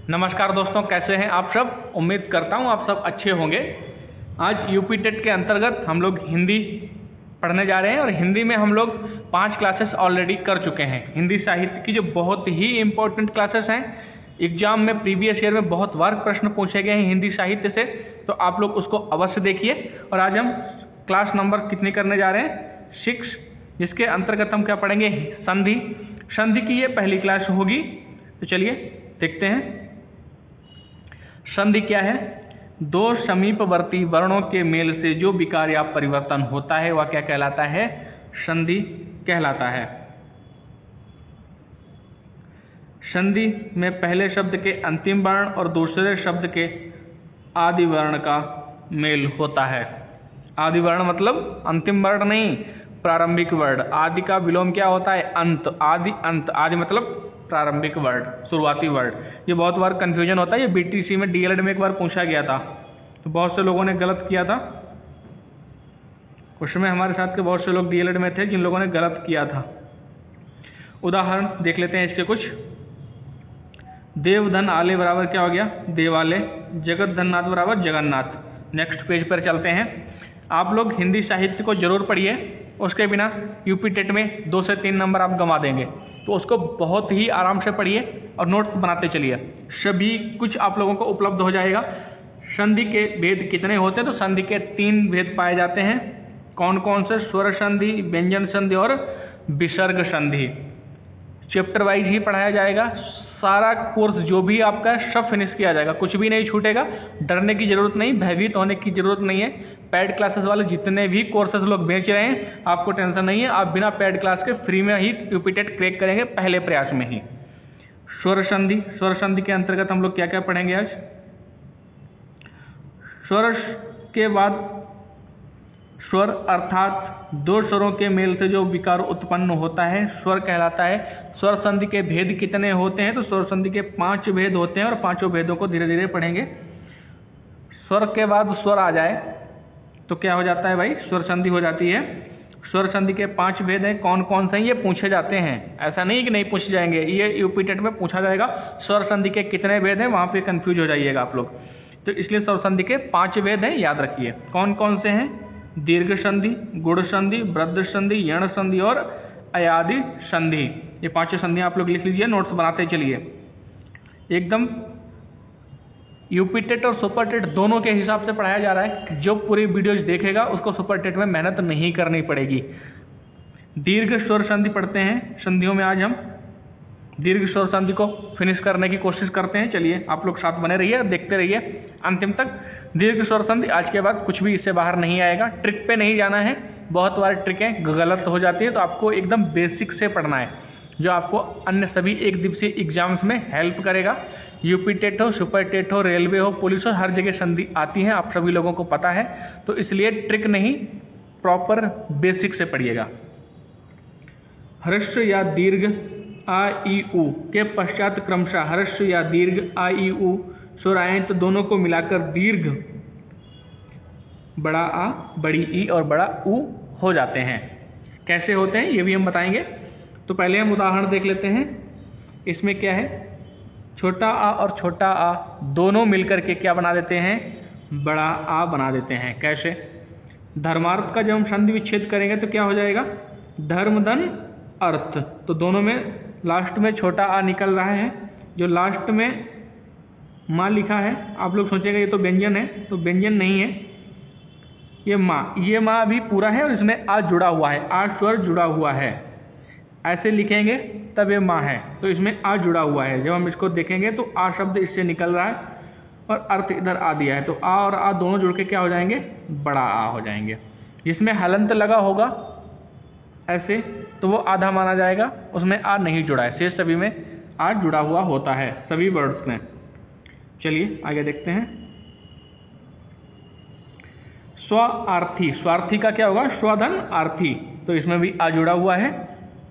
नमस्कार दोस्तों, कैसे हैं आप सब। उम्मीद करता हूं आप सब अच्छे होंगे। आज यूपी टेट के अंतर्गत हम लोग हिंदी पढ़ने जा रहे हैं और हिंदी में हम लोग 5 क्लासेस ऑलरेडी कर चुके हैं। हिंदी साहित्य की जो बहुत ही इम्पोर्टेंट क्लासेस हैं, एग्जाम में प्रीवियस ईयर में बहुत बार प्रश्न पूछे गए हैं हिंदी साहित्य से, तो आप लोग उसको अवश्य देखिए। और आज हम क्लास नंबर कितनी करने जा रहे हैं, 6, जिसके अंतर्गत हम क्या पढ़ेंगे, संधि। संधि की ये पहली क्लास होगी, तो चलिए देखते हैं संधि क्या है। दो समीपवर्ती वर्णों के मेल से जो विकार या परिवर्तन होता है वह क्या कहलाता है, संधि कहलाता है। संधि में पहले शब्द के अंतिम वर्ण और दूसरे शब्द के आदि वर्ण का मेल होता है। आदि वर्ण मतलब अंतिम वर्ण नहीं, प्रारंभिक वर्ण। आदि का विलोम क्या होता है, अंत। आदि अंत, आदि मतलब प्रारंभिक वर्ड, शुरुआती वर्ड। ये बहुत बार कंफ्यूजन होता है, ये बीटीसी में डीएलएड में एक बार पूछा गया था, तो बहुत से लोगों ने गलत किया था। उसमें हमारे साथ के बहुत से लोग डीएलएड में थे जिन लोगों ने गलत किया था। उदाहरण देख लेते हैं इसके कुछ। देव धन आले बराबर क्या हो गया, देवालय। जगत धननाथ बराबर जगन्नाथ। नेक्स्ट पेज पर चलते हैं। आप लोग हिंदी साहित्य को जरूर पढ़िए, उसके बिना यूपी टेट में 2 से 3 नंबर आप गंवा देंगे, तो उसको बहुत ही आराम से पढ़िए और नोट्स बनाते चलिए। सभी कुछ आप लोगों को उपलब्ध हो जाएगा। संधि के भेद कितने होते हैं, तो संधि के 3 भेद पाए जाते हैं। कौन कौन से, स्वर संधि, व्यंजन संधि और विसर्ग संधि। चैप्टर वाइज ही पढ़ाया जाएगा। सारा कोर्स जो भी आपका है सब फिनिश किया जाएगा, कुछ भी नहीं छूटेगा। डरने की जरूरत नहीं, भयभीत होने की जरूरत नहीं है। पेड क्लासेस वाले जितने भी कोर्सेज लोग बेच रहे हैं, आपको टेंशन नहीं है, आप बिना पेड क्लास के फ्री में ही यूपी टेट क्रैक करेंगे पहले प्रयास में ही। स्वर संधि, स्वर संधि के अंतर्गत हम लोग क्या क्या पढ़ेंगे आज। स्वर के बाद स्वर अर्थात 2 स्वरों के मेल से जो विकार उत्पन्न होता है स्वर कहलाता है। स्वर संधि के भेद कितने होते हैं, तो स्वर संधि के 5 भेद होते हैं और 5 भेदों को धीरे धीरे पढ़ेंगे। स्वर के बाद स्वर आ जाए तो क्या हो जाता है भाई, स्वर संधि हो जाती है। स्वर संधि के 5 भेद हैं, कौन कौन से हैं, ये पूछे जाते हैं। ऐसा नहीं कि नहीं पूछे जाएंगे, ये यूपी टेट में पूछा जाएगा। स्वर संधि के कितने भेद हैं, वहाँ पे कंफ्यूज हो जाइएगा आप लोग, तो इसलिए स्वर संधि के 5 भेद हैं, याद रखिए। कौन कौन से हैं, दीर्घ संधि, गुण संधि, वृद्ध संधि, यण संधि और अयादि संधि। ये 5 संधियाँ आप लोग लिख लीजिए, नोट्स बनाते चलिए। एकदम यूपी टेट और सुपर टेट दोनों के हिसाब से पढ़ाया जा रहा है। जो पूरी वीडियोज देखेगा उसको सुपर टेट में मेहनत नहीं करनी पड़ेगी। दीर्घ स्वर संधि पढ़ते हैं। संधियों में आज हम दीर्घ स्वर संधि को फिनिश करने की कोशिश करते हैं। चलिए आप लोग साथ बने रहिए, देखते रहिए अंतिम तक। दीर्घ स्वर संधि आज के बाद कुछ भी इससे बाहर नहीं आएगा। ट्रिक पे नहीं जाना है, बहुत बार ट्रिकें गलत हो जाती है, तो आपको एकदम बेसिक से पढ़ना है, जो आपको अन्य सभी एक दिवसीय एग्जाम्स में हेल्प करेगा। यूपी टेट हो, सुपर टेट हो, रेलवे हो, पुलिस हो, हर जगह संधि आती है, आप सभी लोगों को पता है, तो इसलिए ट्रिक नहीं, प्रॉपर बेसिक से पढ़िएगा। ह्रस्व या दीर्घ आ ई उ के पश्चात क्रमशः ह्रस्व या दीर्घ आ ई उ स्वर आए तो दोनों को मिलाकर दीर्घ बड़ा आ, बड़ी ई और बड़ा उ हो जाते हैं। कैसे होते हैं ये भी हम बताएंगे, तो पहले हम उदाहरण देख लेते हैं। इसमें क्या है, छोटा आ और छोटा आ दोनों मिलकर के क्या बना देते हैं, बड़ा आ बना देते हैं। कैसे, धर्मार्थ का जब हम संधि विच्छेद करेंगे तो क्या हो जाएगा, धर्म धन अर्थ। तो दोनों में लास्ट में छोटा आ निकल रहा है। जो लास्ट में माँ लिखा है, आप लोग सोचेगा ये तो व्यंजन है, तो व्यंजन नहीं है, ये माँ। ये माँ भी पूरा है और इसमें आ जुड़ा हुआ है, आ स्वर जुड़ा हुआ है। ऐसे लिखेंगे तब ये माँ है, तो इसमें आ जुड़ा हुआ है। जब हम इसको देखेंगे तो आ शब्द इससे निकल रहा है और अर्थ इधर आ दिया है, तो आ और आ दोनों जुड़ के क्या हो जाएंगे, बड़ा आ हो जाएंगे। जिसमें हलंत लगा होगा ऐसे, तो वो आधा माना जाएगा, उसमें आ नहीं जुड़ा है। शेष सभी में आ जुड़ा हुआ होता है, सभी वर्ड्स में। चलिए आगे देखते हैं। स्वार्थी, स्वार्थी का क्या होगा, स्वधन आर्थी, तो इसमें भी आ जुड़ा हुआ है,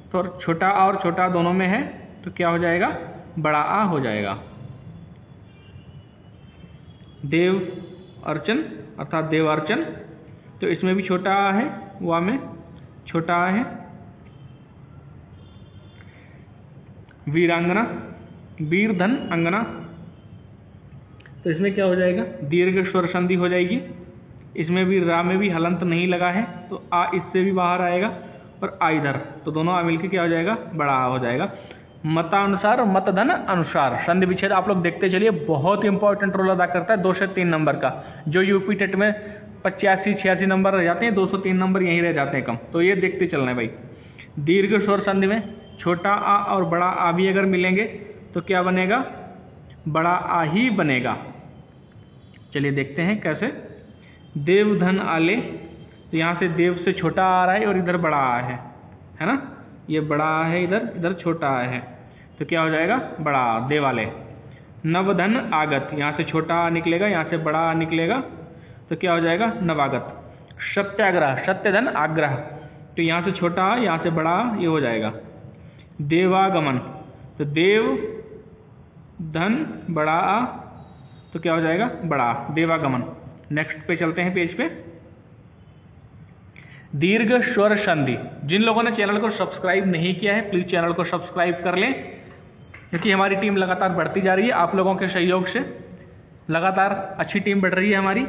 तो छोटा आ और छोटा दोनों में है, तो क्या हो जाएगा, बड़ा आ हो जाएगा। देव अर्चन अर्थात देव अर्चन, तो इसमें भी छोटा आ है, वा में छोटा आ है। वीरांगना, वीर धन अंगना, तो इसमें क्या हो जाएगा, दीर्घ स्वर संधि हो जाएगी। इसमें भी रा में भी हलंत नहीं लगा है, तो आ इससे भी बाहर आएगा और आ इधर, तो दोनों आ मिलके क्या हो जाएगा, बड़ा आ हो जाएगा। मतानुसार और मतधन अनुसार संधि विच्छेद आप लोग देखते चलिए, बहुत इंपॉर्टेंट रोल अदा करता है 2 से 3 नंबर का। जो यूपी टेट में 85-86 नंबर रह जाते हैं, 203 नंबर यहीं रह जाते हैं कम, तो ये देखते चलना है भाई। दीर्घ स्वर संधि में छोटा आ और बड़ा आ भी अगर मिलेंगे तो क्या बनेगा, बड़ा आ ही बनेगा। चलिए देखते हैं कैसे। देव धन आले, तो यहाँ से देव से छोटा आ रहा है और इधर बड़ा आ है ना, ये बड़ा आ है, इधर इधर छोटा आ है, तो क्या हो जाएगा, बड़ा आ, देवालय। नवधन आगत, यहाँ से छोटा आ निकलेगा, यहाँ से बड़ा आ निकलेगा, तो क्या हो जाएगा, नवागत। सत्याग्रह, सत्यधन आग्रह, तो यहाँ से छोटा आ, यहाँ से बड़ा आ, ये हो जाएगा। देवागमन, तो देव धन बड़ा आ, तो क्या हो जाएगा, बड़ा आ, देवागमन। नेक्स्ट पे चलते हैं पेज पे। दीर्घ स्वर संधि, जिन लोगों ने चैनल को सब्सक्राइब नहीं किया है प्लीज चैनल को सब्सक्राइब कर लें, क्योंकि हमारी टीम लगातार बढ़ती जा रही है। आप लोगों के सहयोग से लगातार अच्छी टीम बढ़ रही है हमारी।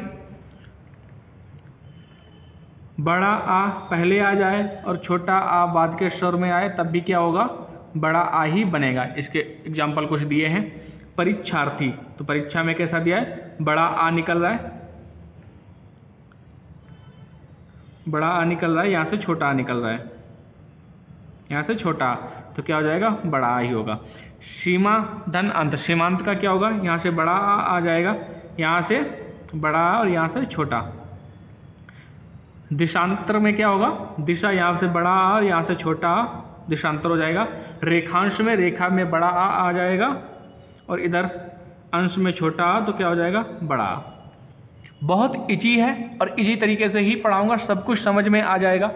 बड़ा आ पहले आ जाए और छोटा आ बाद के स्वर में आए तब भी क्या होगा, बड़ा आ ही बनेगा। इसके एग्जाम्पल कुछ दिए हैं। परीक्षार्थी, तो परीक्षा में कैसा दिया है, बड़ा आ निकल रहा है, बड़ा आ निकल रहा है, यहाँ से छोटा आ निकल रहा है, यहाँ से छोटा, तो क्या हो जाएगा, बड़ा आ ही होगा। सीमा धन अंत, सीमांत का क्या होगा, यहाँ से बड़ा आ जाएगा, यहाँ से बड़ा आ और यहाँ से छोटा। दिशांतर में क्या होगा, दिशा यहाँ से बड़ा आ और यहाँ से छोटा आ, दिशांतर हो जाएगा। रेखांश में रेखा में बड़ा आ जाएगा और इधर अंश में छोटा आ, तो क्या हो जाएगा, बड़ा आ। बहुत इजी है और इजी तरीके से ही पढ़ाऊंगा, सब कुछ समझ में आ जाएगा।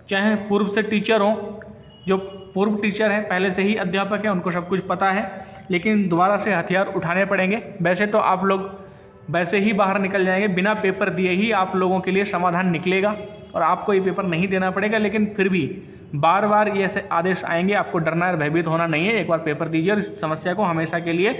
चाहे पूर्व से टीचर हो, जो पूर्व टीचर हैं पहले से ही अध्यापक हैं उनको सब कुछ पता है, लेकिन दोबारा से हथियार उठाने पड़ेंगे। वैसे तो आप लोग वैसे ही बाहर निकल जाएंगे, बिना पेपर दिए ही आप लोगों के लिए समाधान निकलेगा और आपको ये पेपर नहीं देना पड़ेगा। लेकिन फिर भी बार बार ये ऐसे आदेश आएंगे, आपको डरना है, भयभीत होना नहीं है। एक बार पेपर दीजिए और इस समस्या को हमेशा के लिए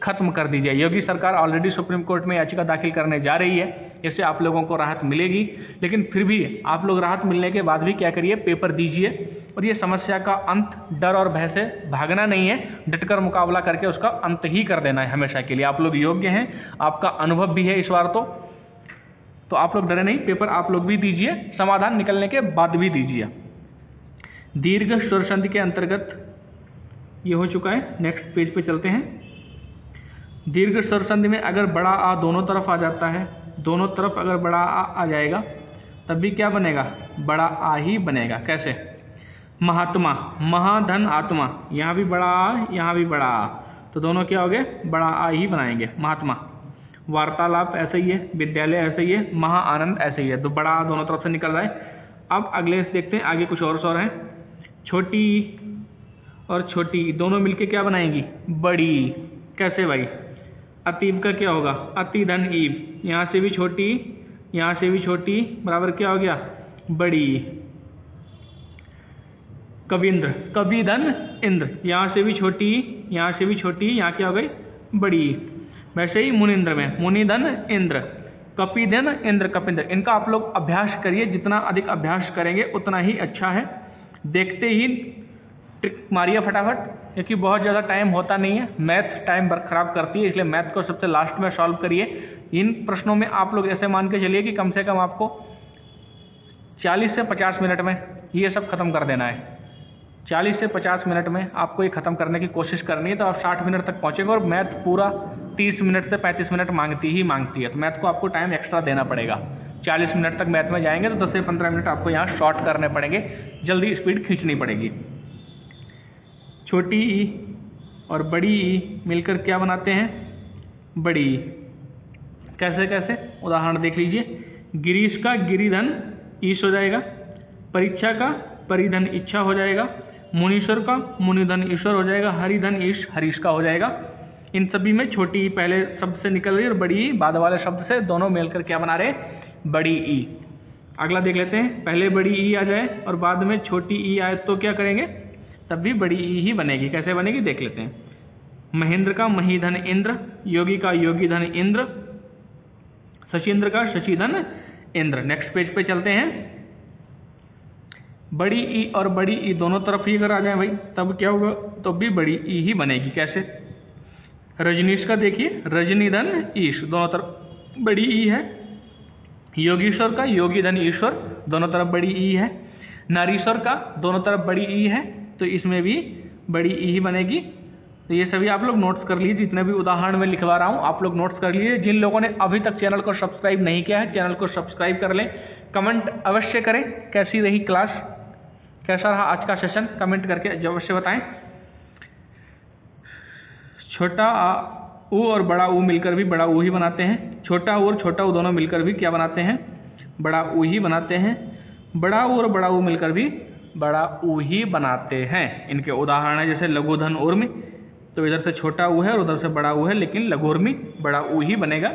खत्म कर दीजिए। योगी सरकार ऑलरेडी सुप्रीम कोर्ट में याचिका दाखिल करने जा रही है, इससे आप लोगों को राहत मिलेगी। लेकिन फिर भी आप लोग राहत मिलने के बाद भी क्या करिए, पेपर दीजिए और ये समस्या का अंत डर और भय से भागना नहीं है, डटकर मुकाबला करके उसका अंत ही कर देना है हमेशा के लिए। आप लोग योग्य हैं, आपका अनुभव भी है इस बार तो आप लोग डरे नहीं, पेपर आप लोग भी दीजिए, समाधान निकलने के बाद भी दीजिए। दीर्घ स्वर संधि के अंतर्गत ये हो चुका है। नेक्स्ट पेज पे चलते हैं। दीर्घ स्वर संधि में अगर बड़ा आ दोनों तरफ आ जाता है, दोनों तरफ अगर बड़ा आ जाएगा तब भी क्या बनेगा, बड़ा आ ही बनेगा। कैसे, महात्मा, महाधन आत्मा, यहाँ भी बड़ा आ, यहाँ भी बड़ा आ, तो दोनों क्या हो गए, बड़ा आ ही बनाएंगे, महात्मा। वार्तालाप ऐसे ही है, विद्यालय ऐसे ही है, महा आनंद ऐसे ही है, तो बड़ा आ दोनों तरफ से निकल रहा है। अब अगले से देखते हैं, आगे कुछ और स्वर हैं। छोटी और छोटी दोनों मिलके क्या बनाएंगी, बड़ी। कैसे भाई, अतीब का क्या होगा, अति धन ईब, यहाँ से भी छोटी, यहाँ से भी छोटी, बराबर क्या हो गया, बड़ी। कविंद्र, कवि धन इंद्र, यहाँ से भी छोटी, यहाँ से भी छोटी, यहाँ क्या हो गई, बड़ी। वैसे ही मुनिंद्र में मुनि धन इंद्र, कपि धन इंद्र कपिंद्र। इनका आप लोग अभ्यास करिए, जितना अधिक अभ्यास करेंगे उतना ही अच्छा है। देखते ही ट्रिक मारिए फटाफट, क्योंकि बहुत ज़्यादा टाइम होता नहीं है। मैथ टाइम खराब करती है, इसलिए मैथ को सबसे लास्ट में सॉल्व करिए। इन प्रश्नों में आप लोग ऐसे मान के चलिए कि कम से कम आपको 40 से 50 मिनट में ये सब खत्म कर देना है। 40 से 50 मिनट में आपको ये खत्म करने की कोशिश करनी है, तो आप 60 मिनट तक पहुँचेंगे। और मैथ पूरा 30 मिनट से 35 मिनट मांगती है, तो मैथ को आपको टाइम एक्स्ट्रा देना पड़ेगा। 40 मिनट तक मैथ में जाएंगे तो 10 से 15 मिनट आपको यहाँ शॉर्ट करने पड़ेंगे, जल्दी स्पीड खींचनी पड़ेगी। छोटी ई और बड़ी ई मिलकर क्या बनाते हैं, बड़ी। कैसे कैसे, उदाहरण देख लीजिए। गिरीश का गिरिधन ईश हो जाएगा, परीक्षा का परिधन इच्छा हो जाएगा, मुनीश्वर का मुनिधन ईश्वर हो जाएगा, हरिधन ईश हरीश का हो जाएगा। इन सभी में छोटी ई पहले शब्द से निकल रही है और बड़ी ई बाद वाले शब्द से, दोनों मिलकर क्या बना रहे, बड़ी ई। अगला देख लेते हैं, पहले बड़ी ई आ जाए और बाद में छोटी ई आए तो क्या करेंगे, तब भी बड़ी ई ही बनेगी। कैसे बनेगी देख लेते हैं। महेंद्र का महीधन इंद्र, योगी का योगी धन इंद्र, शचीन्द्र का शचीधन इंद्र। नेक्स्ट पेज पे चलते हैं। बड़ी ई और बड़ी ई दोनों तरफ ही अगर आ जाए भाई तब क्या होगा, तो भी बड़ी ई ही बनेगी। कैसे? रजनीश का देखिए रजनीधन ईश, दोनों तरफ बड़ी ई है। योगीश्वर का योगी धन ईश्वर, दोनों तरफ बड़ी ई है। नारीश्वर का दोनों तरफ बड़ी ई है, तो इसमें भी बड़ी ई ही बनेगी। तो ये सभी आप लोग नोट्स कर लीजिए, जितने भी उदाहरण में लिखवा रहा हूँ आप लोग नोट्स कर लीजिए। जिन लोगों ने अभी तक चैनल को सब्सक्राइब नहीं किया है, चैनल को सब्सक्राइब कर लें। कमेंट अवश्य करें कैसी रही क्लास, कैसा रहा आज का सेशन, कमेंट करके अवश्य बताएं। छोटा ऊ और बड़ा ऊ मिलकर भी बड़ा ऊ ही बनाते हैं। छोटा ऊ और छोटा ऊ दोनों मिलकर भी क्या बनाते हैं, बड़ा ऊ ही बनाते हैं। बड़ा ऊ और बड़ा ऊ मिलकर भी बड़ा ऊ ही बनाते हैं। इनके उदाहरण है जैसे लघुधन उर्मी, तो इधर से छोटा ऊ है और उधर से बड़ा ऊ है, लेकिन लघुर्मी बड़ा ऊ ही बनेगा।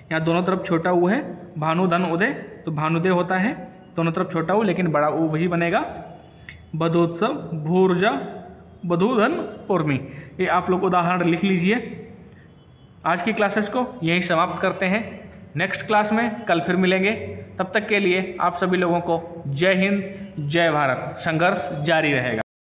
यहाँ दोनों तरफ छोटा ऊ है। भानुधन उदय, तो भानुदय होता है, दोनों तरफ छोटा ऊ लेकिन बड़ा ऊ ही बनेगा। बधोत्सव भूर्जा बधुधन उर्मी, ये आप लोग उदाहरण लिख लीजिए। आज की क्लासेस को यहीं समाप्त करते हैं। नेक्स्ट क्लास में कल फिर मिलेंगे। तब तक के लिए आप सभी लोगों को जय हिंद, जय भारत। संघर्ष जारी रहेगा।